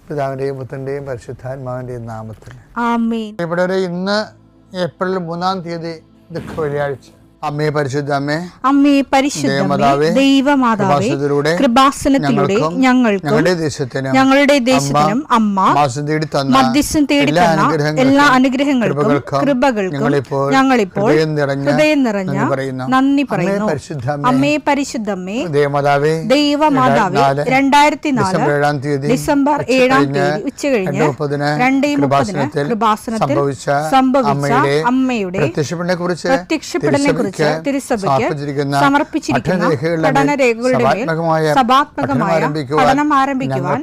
പിതാവിൻ്റെയും പുത്രൻ്റെയും പരിശുദ്ധാത്മാവിൻ്റെയും നാമത്തിൽ ആമേൻ. ഇവിടെ ഇന്ന് ഏപ്രിൽ 3-ാം തീയതി ദുഃഖ വെള്ളിയാഴ്ച. അമ്മേ പരിശുദ്ധ അമ്മേ, അമ്മേ പരിശുദ്ധമേ, ദൈവമാതാവേ, കൃപാസനത്തിലൂടെ ഞങ്ങൾക്കും ഞങ്ങളുടെ ദേശത്തിനും അമ്മ മധ്യസ്ഥം തേടി തന്ന എല്ലാ അനുഗ്രഹങ്ങൾക്കും കൃപകൾക്കും ഞങ്ങളിപ്പോൾ ഹൃദയം നിറഞ്ഞ നന്ദി പറയുന്നു. അമ്മേ പരിശുദ്ധമേ, ദൈവമാതാവേ, 2004 ഡിസംബർ 7-ാം തീയതി ഉച്ചകഴിഞ്ഞ് 2:30 കൃപാസനത്തിൽ സംഭവിച്ച അമ്മയുടെ പ്രത്യക്ഷപ്പെടലിനെ കുറിച്ച് തിരുസഭയ്ക്ക് സമർപ്പിച്ചിരിക്കുന്ന പഠനരേഖകളുടെ മേൽ സഭാത്മകമായ പഠനം ആരംഭിക്കുവാൻ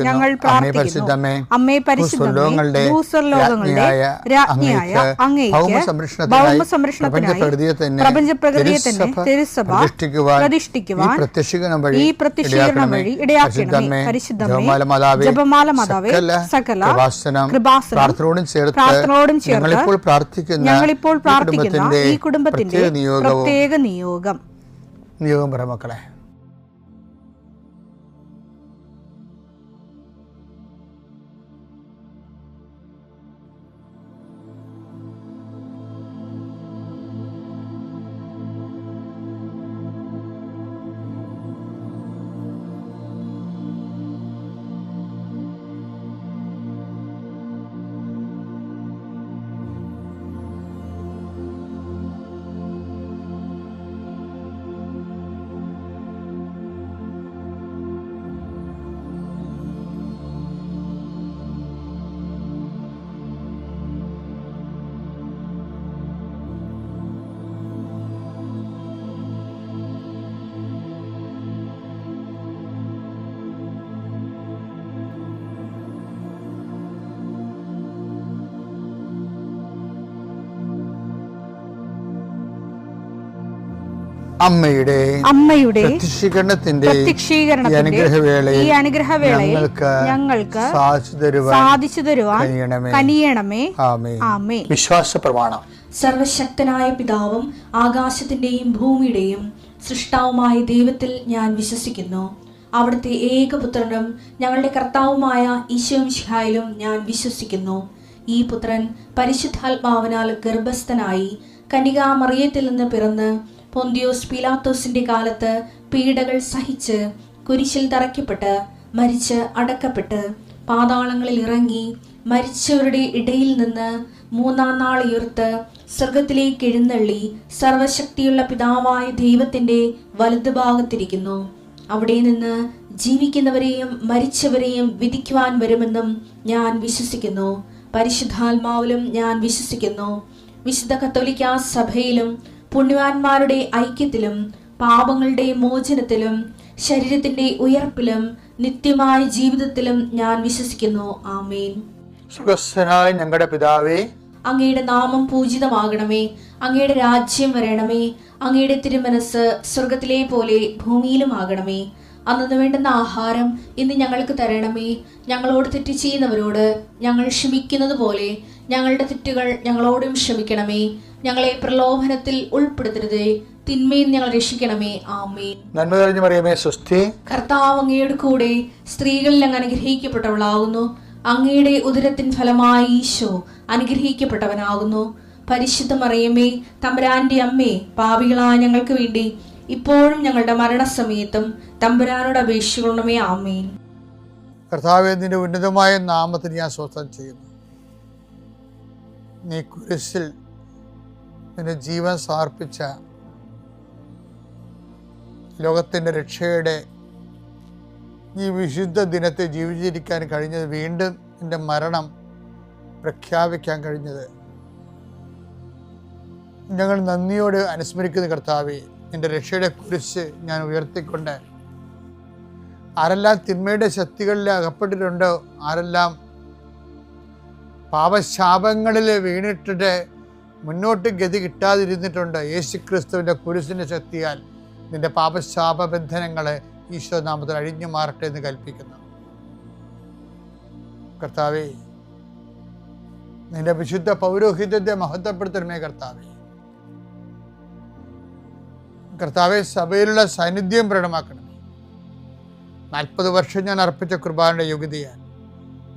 ഞങ്ങൾ പ്രാർത്ഥിക്കുന്നു. അമ്മേ പരിശുദ്ധമേ, ഭൂസ്വർലോകങ്ങളുടെ രാജ്ഞിയായ അങ്ങേയ്ക്ക് ഭൗമസംരക്ഷണത്തിനായി പ്രപഞ്ചപ്രകൃതിയെ തന്നെ തിരുസഭ പ്രതിഷ്ഠിക്കുവാൻ ഈ പ്രത്യക്ഷീകരണം വഴി ഇടയാക്കണമേ. പരിശുദ്ധമേ, ജപമാല മാതാവേ, സകല കൃപാസനം പ്രാർത്ഥനയോടും ചേർത്ത് ഞങ്ങളിപ്പോൾ പ്രാർത്ഥിക്കുന്ന ഈ കുടുംബത്തിന്റെ പ്രത്യേക നിയോഗം പറ മക്കളെ. അമ്മയുടെ പ്രത്യക്ഷീകരണത്തിന്റെ ഈ അനുഗ്രഹവേളയിൽ ഞങ്ങൾക്ക് സാധിച്ചു തരുവാൻ കനിയണമേ. ആമേൻ. വിശ്വാസ പ്രമാണം. സർവശക്തനായ പിതാവും ആകാശത്തിന്റെയും ഭൂമിയുടെയും സൃഷ്ടാവുമായ ദൈവത്തിൽ ഞാൻ വിശ്വസിക്കുന്നു. അവിടുത്തെ ഏകപുത്രനും ഞങ്ങളുടെ കർത്താവുമായ ഈശോമിശിഹായിലും ഞാൻ വിശ്വസിക്കുന്നു. ഈ പുത്രൻ പരിശുദ്ധാത്മാവിനാൽ ഗർഭസ്ഥനായി കന്യകാമറിയത്തിൽ നിന്ന് പിറന്ന് പൊന്തിയോസ് പീലാത്തോസിന്റെ കാലത്ത് പീഡകൾ സഹിച്ച് കുരിശിൽ തറയ്ക്കപ്പെട്ട് മരിച്ച് അടക്കപ്പെട്ട് പാതാളങ്ങളിൽ ഇറങ്ങി മരിച്ചവരുടെ ഇടയിൽ നിന്ന് 3-ാം നാൾ ഉയർത്ത് സ്വർഗത്തിലേക്ക് എഴുന്നള്ളി സർവശക്തിയുള്ള പിതാവായ ദൈവത്തിന്റെ വലതുഭാഗത്തിരിക്കുന്നു. അവിടെ നിന്ന് ജീവിക്കുന്നവരെയും മരിച്ചവരെയും വിധിക്കുവാൻ വരുമെന്നും ഞാൻ വിശ്വസിക്കുന്നു. പരിശുദ്ധാത്മാവിലും ഞാൻ വിശ്വസിക്കുന്നു. വിശുദ്ധ കത്തോലിക്കാ സഭയിലും പുണ്യവാന്മാരുടെ ഐക്യത്തിലും പാപങ്ങളുടെ മോചനത്തിലും ശരീരത്തിന്റെ ഉയർപ്പിലും നിത്യമായ ജീവിതത്തിലും ഞാൻ വിശ്വസിക്കുന്നു. ആമേൻ. സുഖസ്ഥനായ ഞങ്ങളുടെ പിതാവേ, അങ്ങയുടെ നാമം പൂജിതമാകണമേ. അങ്ങയുടെ രാജ്യം വരണമേ. അങ്ങയുടെ തിരുമനസ് സ്വർഗത്തിലെ പോലെ ഭൂമിയിലും ആകണമേ. അന്നു വേണ്ടുന്ന ആഹാരം ഇന്ന് ഞങ്ങൾക്ക് തരണമേ. ഞങ്ങളോട് തെറ്റ് ചെയ്യുന്നവരോട് ഞങ്ങൾ ക്ഷമിക്കുന്നത് പോലെ ഞങ്ങളുടെ തെറ്റുകൾ ഞങ്ങളോടും ക്ഷമിക്കണമേ. ഞങ്ങളെ പ്രലോഭനത്തിൽ ഉൾപ്പെടുത്തരുതേ, തിന്മയിൽ ഞങ്ങൾ രക്ഷിക്കണമേ. ആമേൻ. നന്മ നിറഞ്ഞ മറിയമേ, സ്വസ്തി. കർത്താവ് അങ്ങയുടെ കൂടെ സ്ത്രീകളിൽ അങ്ങ് അനുഗ്രഹിക്കപ്പെട്ടവളാകുന്നു. അങ്ങയുടെ ഉദരത്തിൻ ഫലമായി ഈശോ അനുഗ്രഹിക്കപ്പെട്ടവനാകുന്നു. പരിശുദ്ധ മറിയമേ, തമ്പുരാന്റെ അമ്മേ, പാപികളായ ഞങ്ങൾക്ക് വേണ്ടി ഇപ്പോഴും ഞങ്ങളുടെ മരണസമയത്തും തമ്പുരാനോട് അപേക്ഷിക്കണമേ. ആമേൻ. കർത്താവേ, നിന്റെ ഉന്നതമായ നാമത്തിൽ ഞാൻ സ്തോത്രം ചെയ്യുന്നു. നീ കുരിശിൽ നിന്റെ ജീവൻ സമർപ്പിച്ച ലോകത്തിൻ്റെ രക്ഷയുടെ ഈ വിശുദ്ധ ദിനത്തെ ജീവിച്ചിരിക്കാൻ കഴിഞ്ഞത്, വീണ്ടും നിന്റെ മരണം പ്രഖ്യാപിക്കാൻ കഴിഞ്ഞത് ഞങ്ങൾ നന്ദിയോട് അനുസ്മരിക്കുന്ന കർത്താവേ. നിന്റെ രക്ഷയുടെ കുരിശ് ഞാൻ ഉയർത്തിക്കൊണ്ട് ആരെല്ലാം തിന്മയുടെ ശക്തികളിൽ അകപ്പെട്ടിട്ടുണ്ടോ, ആരെല്ലാം പാപശാപങ്ങളിൽ വീണിട്ടിട്ട് മുന്നോട്ട് ഗതി കിട്ടാതിരുന്നിട്ടുണ്ട്, യേശുക്രിസ്തുവിൻ്റെ കുരിശിൻ്റെ ശക്തിയാൽ നിന്റെ പാപശാപ ബന്ധനങ്ങൾ ഈശോ നാമത്തിൽ അഴിഞ്ഞു മാറട്ടെ എന്ന് കൽപ്പിക്കുന്നു. കർത്താവേ, നിന്റെ വിശുദ്ധ പൗരോഹിത്യത്തെ മഹത്വപ്പെടുത്തണമേ കർത്താവേ. കർത്താവെ, സഭയിലുള്ള സാന്നിധ്യം പ്രകടമാക്കണമേ. 40 വർഷം ഞാൻ അർപ്പിച്ച കുർബാനയുടെ യോഗ്യതയാൽ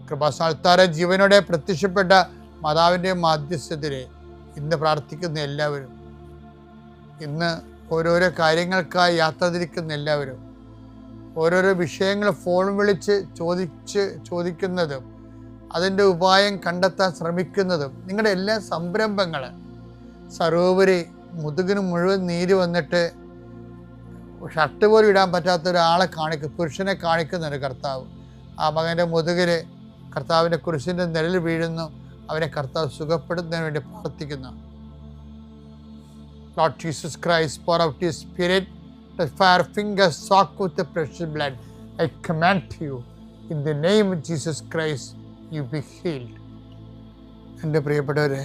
കൃപാസ്ഥാനത്താരെ ജീവനോടെ പ്രത്യക്ഷപ്പെട്ട മാതാവിൻ്റെ മാധ്യസ്ഥത്തിൽ ഇന്ന് പ്രാർത്ഥിക്കുന്ന എല്ലാവരും, ഇന്ന് ഓരോരോ കാര്യങ്ങൾക്കായി യാത്ര തിരിക്കുന്ന എല്ലാവരും, ഓരോരോ വിഷയങ്ങൾ ഫോൺ വിളിച്ച് ചോദിക്കുന്നതും അതിൻ്റെ ഉപായം കണ്ടെത്താൻ ശ്രമിക്കുന്നതും നിങ്ങളുടെ എല്ലാ സംരംഭങ്ങൾ സർവോപരി മുതുകിന് മുഴുവൻ നീര് വന്നിട്ട് ഷർട്ട് പോലും ഇടാൻ പറ്റാത്ത ഒരാളെ പുരുഷനെ കാണിക്കുന്നുണ്ട് കർത്താവ്. ആ മകൻ്റെ മുതുകിൽ കർത്താവിൻ്റെ കുരിശിൻ്റെ നിഴൽ വീഴുന്നു. അവനെ കർത്താവ് സുഖപ്പെടുന്നതിന് വേണ്ടി പ്രാർത്ഥിക്കുന്നു. Lord Jesus Christ, pour out His Spirit, the fire fingers soaked with the precious blood. I command you, in the name of Jesus Christ, you be healed. എൻ്റെ പ്രിയപ്പെട്ടവരെ,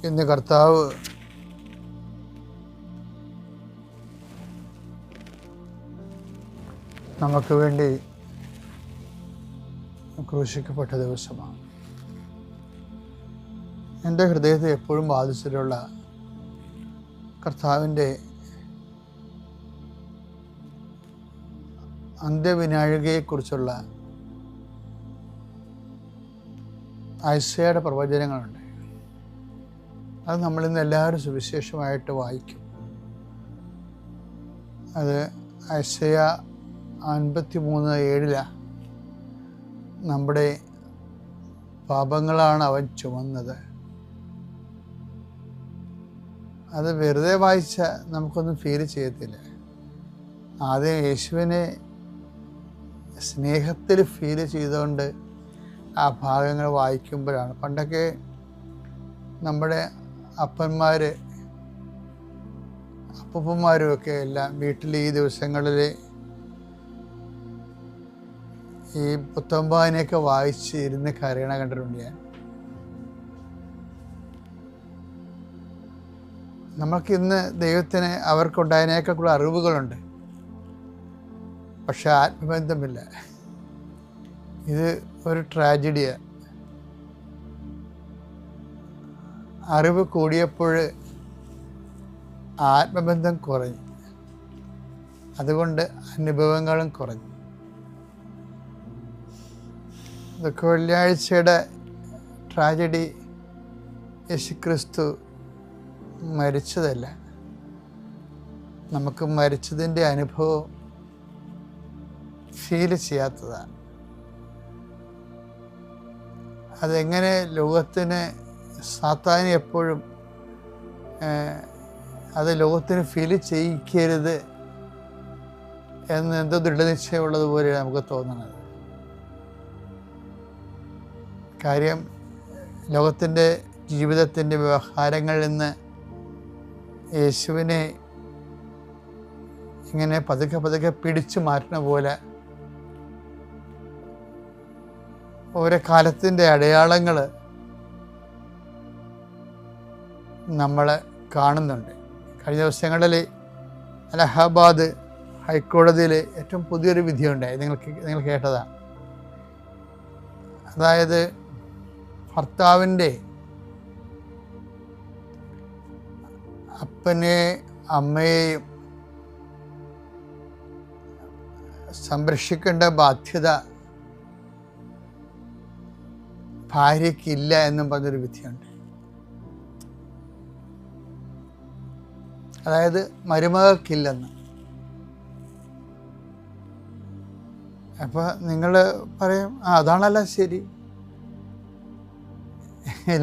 ഇന്ന് കർത്താവ് നമുക്ക് വേണ്ടി ക്രൂശിക്കപ്പെട്ട ദിവസമാണ്. എൻ്റെ ഹൃദയത്തെ എപ്പോഴും ബാധിച്ചിട്ടുള്ള കർത്താവിൻ്റെ അന്ത്യവിനാഴികയെക്കുറിച്ചുള്ള ഐസയുടെ പ്രവചനങ്ങളുണ്ട്. അത് നമ്മളിന്ന് എല്ലാവരും സുവിശേഷമായിട്ട് വായിക്കും. അത് ഐസയ 53:7 നമ്മുടെ പാപങ്ങളാണ് അവൻ ചുമന്നത്. അത് വെറുതെ വായിച്ചാൽ നമുക്കൊന്നും ഫീൽ ചെയ്യത്തില്ല. ആദ്യം യേശുവിനെ സ്നേഹത്തിൽ ഫീൽ ചെയ്തുകൊണ്ട് ആ ഭാഗങ്ങൾ വായിക്കുമ്പോഴാണ്. പണ്ടൊക്കെ നമ്മുടെ അപ്പൂപ്പന്മാരും ഒക്കെ എല്ലാം വീട്ടിൽ ഈ ദിവസങ്ങളിൽ ഈ പുത്തമ്പാനെയൊക്കെ വായിച്ച് ഇരുന്ന് കരയണ കണ്ടിട്ടുണ്ട് ഞാൻ. നമുക്കിന്ന് ദൈവത്തിന് അവർക്കുണ്ടായതിനേക്കാൾ കൂടുതൽ അറിവുകളുണ്ട്, പക്ഷെ ആത്മബന്ധമില്ല. ഇത് ഒരു ട്രാജഡിയാണ്. അറിവ് കൂടിയപ്പോൾ ആത്മബന്ധം കുറഞ്ഞു, അതുകൊണ്ട് അനുഭവങ്ങളും കുറഞ്ഞു. ഇതൊക്കെ വെള്ളിയാഴ്ചയുടെ ട്രാജഡി. യേശുക്രിസ്തു മരിച്ചതല്ല, നമുക്ക് മരിച്ചതിൻ്റെ അനുഭവം ഫീൽ ചെയ്യാത്തതാണ്. അതെങ്ങനെ ലോകത്തിന് സാത്താന് എപ്പോഴും അത് ലോകത്തിന് ഫീൽ ചെയ്യിക്കരുത് എന്ന് എന്തോ ദൃഢനിശ്ചയമുള്ളതുപോലെ നമുക്ക് തോന്നുന്നത്. കാര്യം ലോകത്തിൻ്റെ ജീവിതത്തിൻ്റെ വ്യവഹാരങ്ങളിൽ നിന്ന് യേശുവിനെ ഇങ്ങനെ പതുക്കെ പിടിച്ചു മാറ്റുന്ന പോലെ ഓരോ കാലത്തിൻ്റെ അടയാളങ്ങൾ നമ്മൾ കാണുന്നുണ്ട്. കഴിഞ്ഞ ദിവസങ്ങളിൽ അലഹബാദ് ഹൈക്കോടതിയിൽ ഏറ്റവും പുതിയൊരു വിധിയുണ്ടായി. നിങ്ങൾ കേട്ടതാണ്. അതായത് ഭർത്താവിൻ്റെ അപ്പനെ അമ്മയെയും സംരക്ഷിക്കേണ്ട ബാധ്യത ഭാര്യയ്ക്കില്ല എന്നും പറഞ്ഞൊരു വിധിയുണ്ട്. അതായത് മരുമകൾക്കില്ലെന്ന്. അപ്പോൾ നിങ്ങൾ പറയും, അതാണല്ലോ ശരി.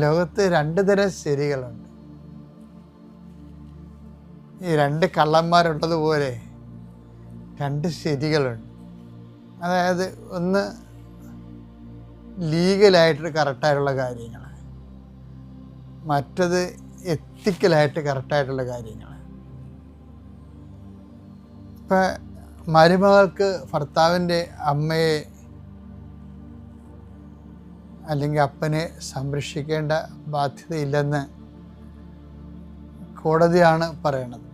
ലോകത്ത് 2 തരം ശരികളുണ്ട്. ഈ 2 കള്ളന്മാരുള്ളതുപോലെ 2 ശരികളുണ്ട്. അതായത് ഒന്ന് ലീഗലായിട്ട് കറക്റ്റായിട്ടുള്ള കാര്യങ്ങൾ, മറ്റത് എത്തിക്കലായിട്ട് കറക്റ്റായിട്ടുള്ള കാര്യങ്ങൾ. ഇപ്പം മരുമകൾക്ക് ഭർത്താവിൻ്റെ അമ്മയെ അല്ലെങ്കിൽ അപ്പനെ സംരക്ഷിക്കേണ്ട ബാധ്യതയില്ലെന്ന് കോടതിയാണ് പറയണത്.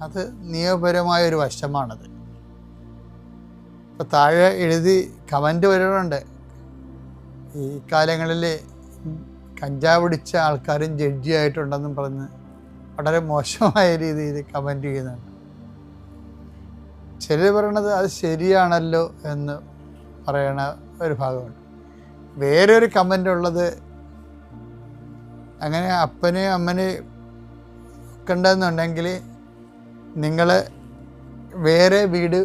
അത് നിയമപരമായൊരു വശമാണത്. ഇപ്പം താഴെ എഴുതി കമൻ്റ് വരുന്നുണ്ട്, ഈ കാലങ്ങളിൽ കഞ്ചാവ് പിടിച്ച ആൾക്കാരും ജഡ്ജിയായിട്ടുണ്ടെന്നും പറഞ്ഞ് വളരെ മോശമായ രീതിയിൽ കമൻ്റ് ചെയ്യുന്നുണ്ട്. ചിലർ പറയണത് അത് ശരിയാണല്ലോ എന്ന് പറയണ ഒരു ഭാഗമുണ്ട്. വേറൊരു കമൻ്റ് ഉള്ളത്, അങ്ങനെ അപ്പനെയും അമ്മനെയും ഒക്കെ ഉണ്ടെന്നുണ്ടെങ്കിൽ നിങ്ങൾ വേറെ വീട്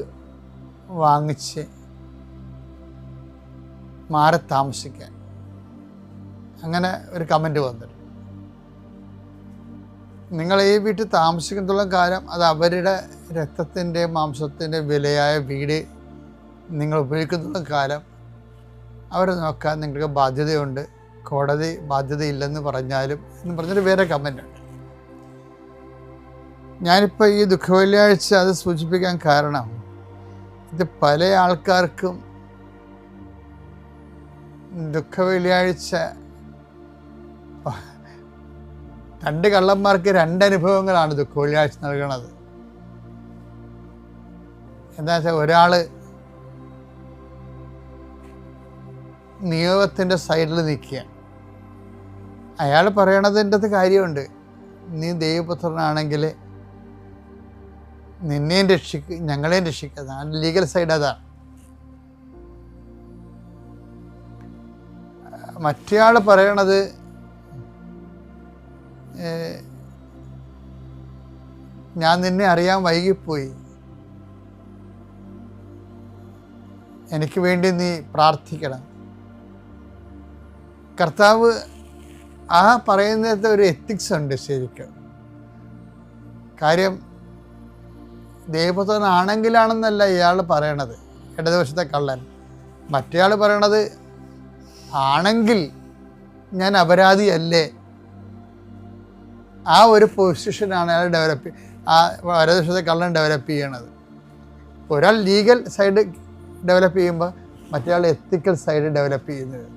വാങ്ങിച്ച് മാറി താമസിക്കാൻ, അങ്ങനെ ഒരു കമൻറ്റ് വന്നിട്ടുണ്ട്. നിങ്ങൾ ഈ വീട്ടിൽ താമസിക്കുന്നിടത്തോളം കാലം അത് അവരുടെ രക്തത്തിൻ്റെ മാംസത്തിൻ്റെ വിലയായ വീട് നിങ്ങൾ ഉപയോഗിക്കുന്നിടത്തോളം കാലം അവരെ നോക്കാൻ നിങ്ങൾക്ക് ബാധ്യതയുണ്ട്, കോടതി ബാധ്യതയില്ലെന്ന് പറഞ്ഞാലും എന്ന് പറഞ്ഞൊരു വേറെ കമൻ്റുണ്ട്. ഞാനിപ്പോൾ ഈ ദുഃഖവെള്ളിയാഴ്ച അത് സൂചിപ്പിക്കാൻ കാരണം, ഇത് പല ആൾക്കാർക്കും ദുഃഖവെള്ളിയാഴ്ച രണ്ട് കള്ളന്മാർക്ക് രണ്ട് അനുഭവങ്ങളാണ് ദുഃഖവെള്ളിയാഴ്ച നൽകണത്. എന്താ വെച്ചാൽ, ഒരാൾ നിയമത്തിൻ്റെ സൈഡിൽ നിൽക്കുക, അയാൾ പറയണതിൻ്റെ അത് കാര്യമുണ്ട്, നീ ദൈവപുത്രനാണെങ്കിൽ നിന്നെയും രക്ഷിക്കുക ഞങ്ങളെയും രക്ഷിക്കുക. അതാണ് ലീഗൽ സൈഡ്. അതാണ്. മറ്റേയാൾ പറയണത്, ഞാൻ നിന്നെ അറിയാൻ വൈകിപ്പോയി, എനിക്ക് വേണ്ടി നീ പ്രാർത്ഥിക്കണം. കർത്താവ് ആ പറയുന്നത് ഒരു എത്തിക്സ് ഉണ്ട് ശരിക്കും. കാര്യം ദൈവപുത്രനാണെങ്കിലാണെന്നല്ല ഇയാൾ പറയണത്, ഇടതുവശത്തെ കള്ളൻ. മറ്റേയാൾ പറയണത്, ആണെങ്കിൽ ഞാൻ അപരാധിയല്ലേ, ആ ഒരു പൊസിഷനാണ് അയാൾ ആ വലതുവശത്തെ കള്ളൻ ഡെവലപ്പ് ചെയ്യണത്. ഒരാൾ ലീഗൽ സൈഡ് ഡെവലപ്പ് ചെയ്യുമ്പോൾ മറ്റേയാൾ എത്തിക്കൽ സൈഡ് ഡെവലപ്പ് ചെയ്യുന്നത്.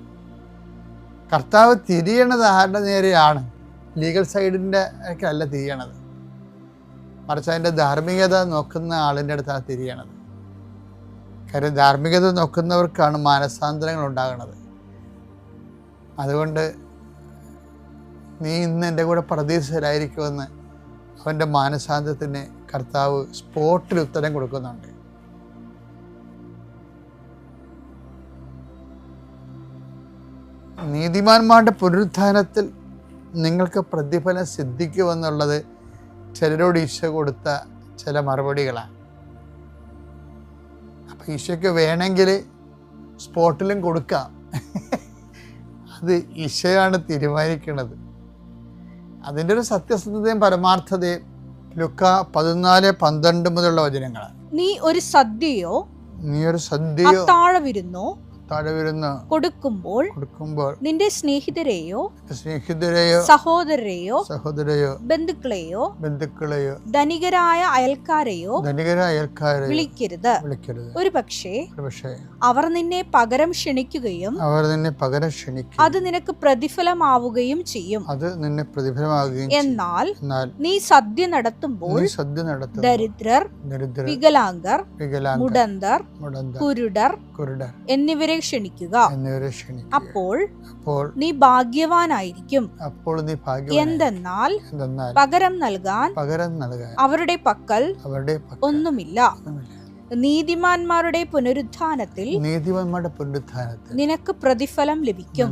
കർത്താവ് തിരിയണത് ആരുടെ നേരെയാണ്? ലീഗൽ സൈഡിൻ്റെ ഒക്കെ അല്ല തിരിയണത്, മറിച്ച് അതിൻ്റെ ധാർമ്മികത നോക്കുന്ന ആളിൻ്റെ അടുത്താണ് തിരിയണത്. കാര്യം ധാർമ്മികത നോക്കുന്നവർക്കാണ് മാനസാന്തരങ്ങൾ ഉണ്ടാകുന്നത്. അതുകൊണ്ട് നീ ഇന്ന് എൻ്റെ കൂടെ പ്രതീക്ഷയിലായിരിക്കുമെന്ന് അവൻ്റെ മാനസാന്തരത്തിന് കർത്താവ് സ്പോട്ടിൽ ഉത്തരം കൊടുക്കുന്നുണ്ട്. നീതിമാന്മാരുടെ പുനരുത്ഥാനത്തിൽ നിങ്ങൾക്ക് പ്രതിഫലം സിദ്ധിക്കുമെന്നുള്ളത് ചിലരോട് ഈശോ കൊടുത്ത ചില മറുപടികളാണ്. അപ്പം ഈശോയ്ക്ക് വേണമെങ്കിൽ സ്പോട്ടിലും കൊടുക്കാം. അത് ഈശോയാണ് തീരുമാനിക്കുന്നത്. അതിൻ്റെ ഒരു സത്യസന്ധതയും പരമാർത്ഥതയും ലുക്ക 14:12 മുതലുള്ള വചനങ്ങളാണ്. നീ ഒരു സദ്യയോ അത്താഴവിരുന്നോ കൊടുക്കുമ്പോൾ നിന്റെ സ്നേഹിതരെയോ സഹോദരരെയോ ബന്ധുക്കളെയോ ധനികരായ അയൽക്കാരെയോ വിളിക്കരുത്. ഒരു പക്ഷേ അവർ നിന്നെ പകരം ക്ഷണിക്കുകയും അത് നിനക്ക് പ്രതിഫലമാവുകയും ചെയ്യും. എന്നാൽ നീ സദ്യ നടത്തുമ്പോൾ ദരിദ്രർ, വികലാംഗർ, മുടന്തർ, കുരുടർ എന്നിവരെ ക്ഷണിക്കുക. അപ്പോൾ നീ ഭാഗ്യവാനായിരിക്കും. എന്തെന്നാൽ പകരം നൽകാൻ അവരുടെ പക്കൽ ഒന്നുമില്ല. നീതിമാന്മാരുടെ പുനരുത്ഥാനത്തിൽ നിനക്ക് പ്രതിഫലം ലഭിക്കും.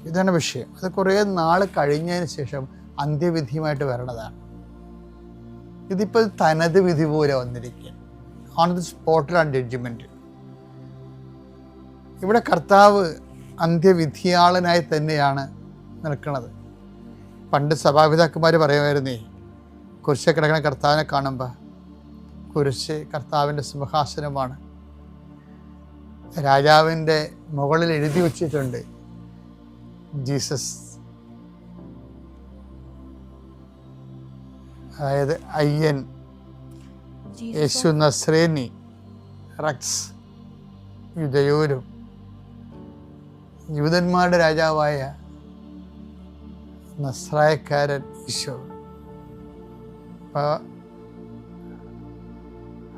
ഇതാണ് വിഷയം. അത് കുറേ നാൾ കഴിഞ്ഞതിന് ശേഷം അന്ത്യവിധിയുമായിട്ട് വരണതാണ്. ഇതിപ്പോൾ തനത് വിധി പോലെ വന്നിരിക്കുക. ഓൺ ദി സ്പോട്ടിലാണ് ജഡ്ജ്മെന്റ്. ഇവിടെ കർത്താവ് അന്ത്യവിധിയാളനായി തന്നെയാണ് നിൽക്കുന്നത്. പണ്ട് സഭാപിതാക്കന്മാർ പറയുമായിരുന്നേ, കുരിശിൽ കിടക്കുന്ന കർത്താവിനെ കാണുമ്പോൾ കുരിശ് കർത്താവിൻ്റെ സിംഹാസനമാണ്. രാജാവിൻ്റെ മുകളിൽ എഴുതി വച്ചിട്ടുണ്ട് ജീസസ്, അതായത് അയ്യൻ, യേശു നസ്രേനി, റക്സ്, യുദയോരും, യൂതന്മാരുടെ രാജാവായ നസ്രായക്കാരൻ ഈശോ. അപ്പോൾ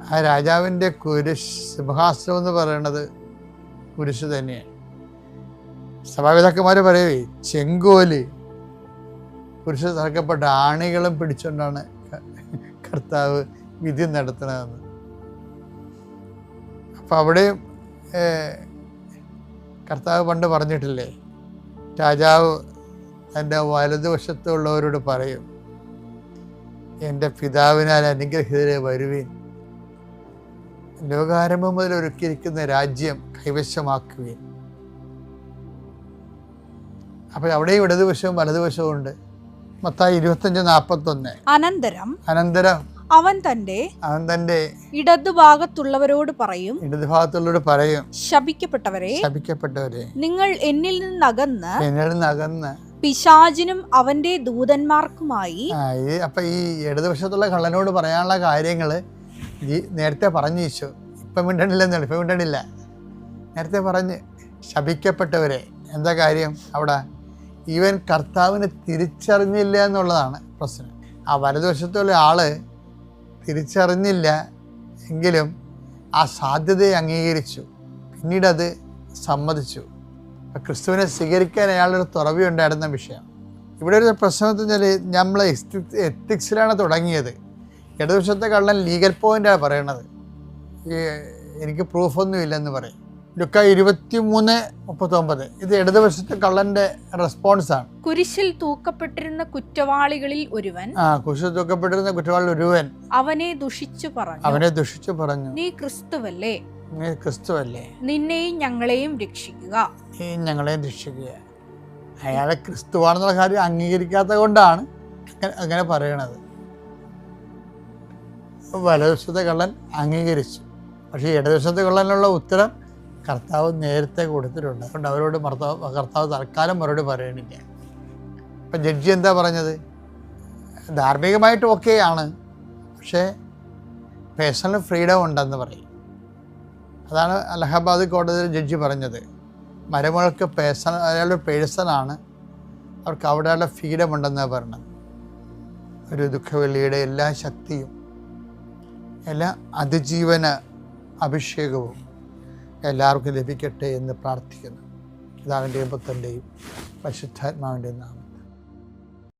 ആ രാജാവിൻ്റെ കുരിശ് സിംഹാസനം എന്ന് പറയുന്നത് കുരിശ് തന്നെയാണ്. സഭാപിതാക്കന്മാർ പറയുവേ, ചെങ്കോല് കുരിശ് തറക്കപ്പെട്ട ആണികളും പിടിച്ചുകൊണ്ടാണ് കർത്താവ് വിധി നടത്തുന്നതെന്ന്. അപ്പം അവിടെയും കർത്താവ് പണ്ട് പറഞ്ഞിട്ടില്ലേ, രാജാവ് തൻ്റെ വലതുവശത്തുള്ളവരോട് പറയും, എൻ്റെ പിതാവിനാൽ അനുഗ്രഹീതരെ വരുവീൻ, ലോകാരംഭം മുതൽ ഒരുക്കിയിരിക്കുന്ന രാജ്യം കൈവശമാക്കുവീൻ. അപ്പോൾ അവിടെയും ഇടതുവശവും വലതുവശവും ഉണ്ട്. മത്തായി 25:41. അനന്തരം അവൻ തന്റെ ഇടതുഭാഗത്തുള്ളവരോട് പറയും, ശപിക്കപ്പെട്ടവരെ നിങ്ങൾ എന്നിൽ നിന്നകന്ന് പിശാചിനും അവന്റെ ദൂതന്മാർക്കുമായി. അപ്പൊ ഈ ഇടതുവശത്തുള്ള കള്ളനോട് പറയാനുള്ള കാര്യങ്ങൾ നേരത്തെ പറഞ്ഞു ഈശോ. ഇപ്പം മിണ്ടണില്ല. നേരത്തെ പറഞ്ഞ് ശപിക്കപ്പെട്ടവരെ. എന്താ കാര്യം അവിടെ? ഈവൻ കർത്താവിനെ തിരിച്ചറിഞ്ഞില്ല എന്നുള്ളതാണ് പ്രശ്നം. ആ വലതുവശത്തുള്ള ആള് തിരിച്ചറിഞ്ഞില്ല എങ്കിലും ആ സാധ്യതയെ അംഗീകരിച്ചു, പിന്നീടത് സമ്മതിച്ചു. അപ്പം ക്രിസ്തുവിനെ സ്വീകരിക്കാൻ അയാളൊരു തുറവിയുണ്ടായിരുന്ന വിഷയം. ഇവിടെ ഒരു പ്രശ്നത്തിൽ നമ്മൾ എത്തിക്സിലാണ് തുടങ്ങിയത്. ഇടതുവശത്തെ കള്ളൻ ലീഗൽ പോയിൻ്റാണ് പറയണത്, എനിക്ക് പ്രൂഫൊന്നും ഇല്ലെന്ന് പറയും. ലുക്ക 23:39. ഇത് ഇടതുവശത്തെ കള്ളന്റെ റെസ്പോൺസാണ്. കുരിശിൽ തൂക്കപ്പെട്ടിരുന്ന കുറ്റവാളികളിൽ ഒരുവൻ അവനെ ദുഷിച്ചു പറഞ്ഞു, നീ ക്രിസ്തുവല്ലേ, നിന്നെയും ഞങ്ങളെയും രക്ഷിക്കുക. അയാളെ ക്രിസ്തുവാണെന്നുള്ള കാര്യം അംഗീകരിക്കാത്തത് കൊണ്ടാണ് അങ്ങനെ പറയണത്. വലതുവശത്തെ കള്ളൻ അംഗീകരിച്ചു, പക്ഷേ ഇടതുവശത്തെ കള്ളനുള്ള ഉത്തരം കർത്താവ് നേരത്തെ കൊടുത്തിട്ടുണ്ട്. അതുകൊണ്ട് അവരോട് കർത്താവ് തൽക്കാലം മറുപടി പറയണില്ല. ഇപ്പം ജഡ്ജി എന്താ പറഞ്ഞത്? ധാർമ്മികമായിട്ട് ഓക്കെയാണ്, പക്ഷേ പേഴ്സണൽ ഫ്രീഡം ഉണ്ടെന്ന് പറയും. അതാണ് അലഹബാദ് കോടതിയിൽ ജഡ്ജി പറഞ്ഞത്. മരുമകൾക്ക് അയാളുടെ പേഴ്സണാണ്, അവർക്ക് അവിടെയുള്ള ഫ്രീഡം ഉണ്ടെന്നാണ് പറഞ്ഞത്. ഒരു ദുഃഖവെള്ളിയുടെ എല്ലാ ശക്തിയും എല്ലാ അതിജീവന അഭിഷേകവും എല്ലാവർക്കും ലഭിക്കട്ടെ എന്ന് പ്രാർത്ഥിക്കുന്നു. പിതാവിൻ്റെയും പുത്രൻ്റെയും പരിശുദ്ധാത്മാവിൻ്റെയും നാമം.